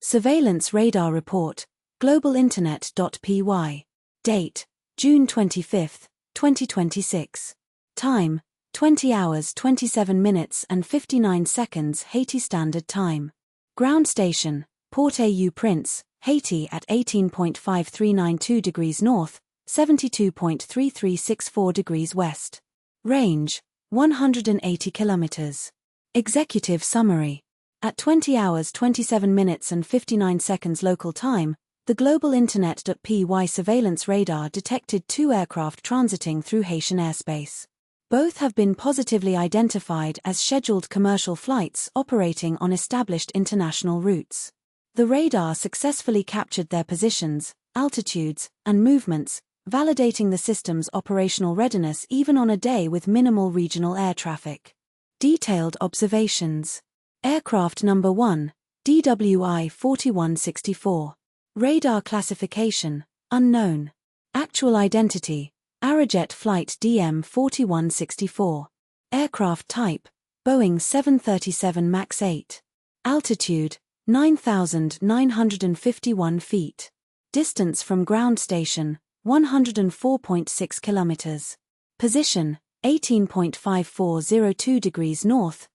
Surveillance Radar Report, GlobalInternet.py. Date, June 25, 2026. Time, 20 hours 27 minutes and 59 seconds Haiti Standard Time. Ground Station, Port-au-Prince, Haiti at 18.5392 degrees north, 72.3364 degrees west. Range, 180 kilometers. Executive Summary. At 20 hours 27 minutes and 59 seconds local time, the GlobalInternet.py surveillance radar detected 2 aircraft transiting through Haitian airspace. Both have been positively identified as scheduled commercial flights operating on established international routes. The radar successfully captured their positions, altitudes, and movements, validating the system's operational readiness even on a day with minimal regional air traffic. Detailed observations. Aircraft Number 1, DWI 4164. Radar classification, unknown. Actual identity, Arajet flight DM 4164. Aircraft type, Boeing 737 MAX 8. Altitude, 9,951 feet. Distance from ground station, 104.6 kilometers. Position, 18.5402 degrees north,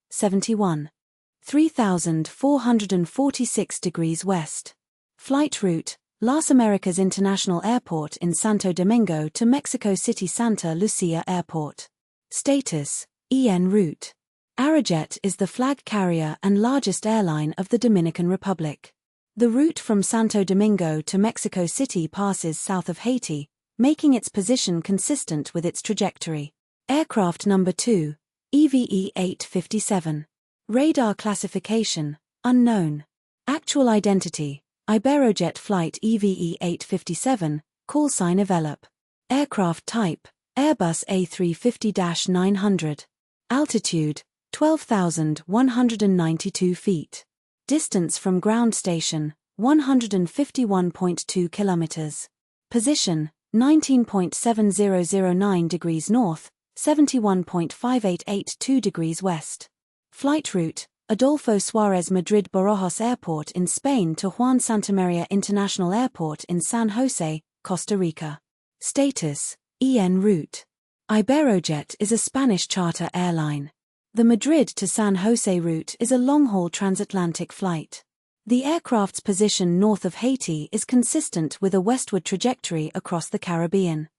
3,446 degrees west. Flight route, Las Americas International Airport in Santo Domingo to Mexico City Santa Lucia Airport. Status, EN route. Arajet is the flag carrier and largest airline of the Dominican Republic. The route from Santo Domingo to Mexico City passes south of Haiti, making its position consistent with its trajectory. Aircraft Number 2, EVE 857. Radar classification, unknown. Actual identity, Iberojet flight EVE 857, call sign envelope. Aircraft type, Airbus A350-900. Altitude, 12,192 feet. Distance from ground station, 151.2 kilometers. Position, 19.7009 degrees north, 71.5882 degrees west. Flight route, Adolfo Suarez Madrid Barajas Airport in Spain to Juan Santamaria International Airport in San José, Costa Rica. Status, EN route. Iberojet is a Spanish charter airline. The Madrid to San José route is a long-haul transatlantic flight. The aircraft's position north of Haiti is consistent with a westward trajectory across the Caribbean.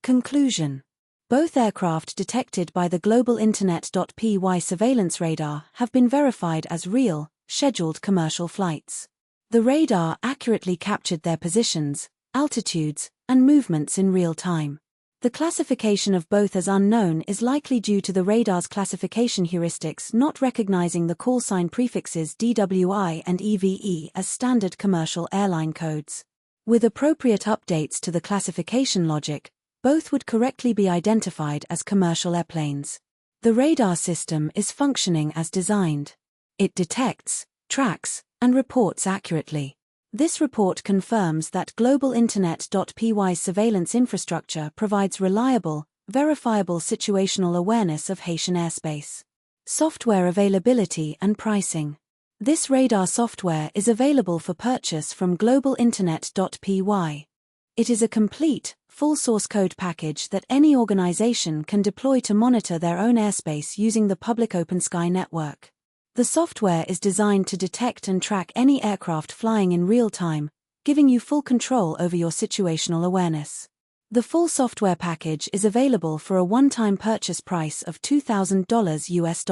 Conclusion. Both aircraft detected by the GlobalInternet.py surveillance radar have been verified as real, scheduled commercial flights. The radar accurately captured their positions, altitudes, and movements in real time. The classification of both as unknown is likely due to the radar's classification heuristics not recognizing the callsign prefixes DWI and EVE as standard commercial airline codes. With appropriate updates to the classification logic, both would correctly be identified as commercial airplanes. The radar system is functioning as designed. It detects, tracks, and reports accurately. This report confirms that GlobalInternet.py's surveillance infrastructure provides reliable, verifiable situational awareness of Haitian airspace. Software availability and pricing. This radar software is available for purchase from GlobalInternet.py. It is a complete, full source code package that any organization can deploy to monitor their own airspace using the public OpenSky network. The software is designed to detect and track any aircraft flying in real time, giving you full control over your situational awareness. The full software package is available for a one-time purchase price of $2,000 US.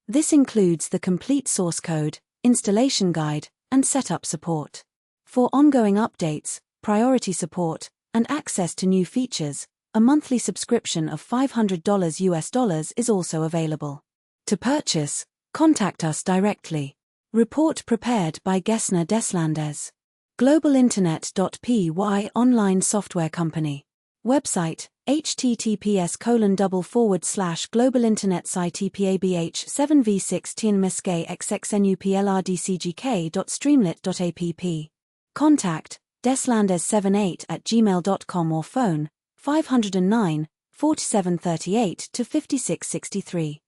This includes the complete source code, installation guide, and setup support. For ongoing updates, priority support, and access to new features, a monthly subscription of $500 US is also available. To purchase, contact us directly. Report prepared by Gesner Deslandes. GlobalInternet.py online software company. Website, https://globalinternetsitepab7v16xxnupldcgk.streamlit.app. Contact, deslandes78@gmail.com or phone, 509 4738 to 5663.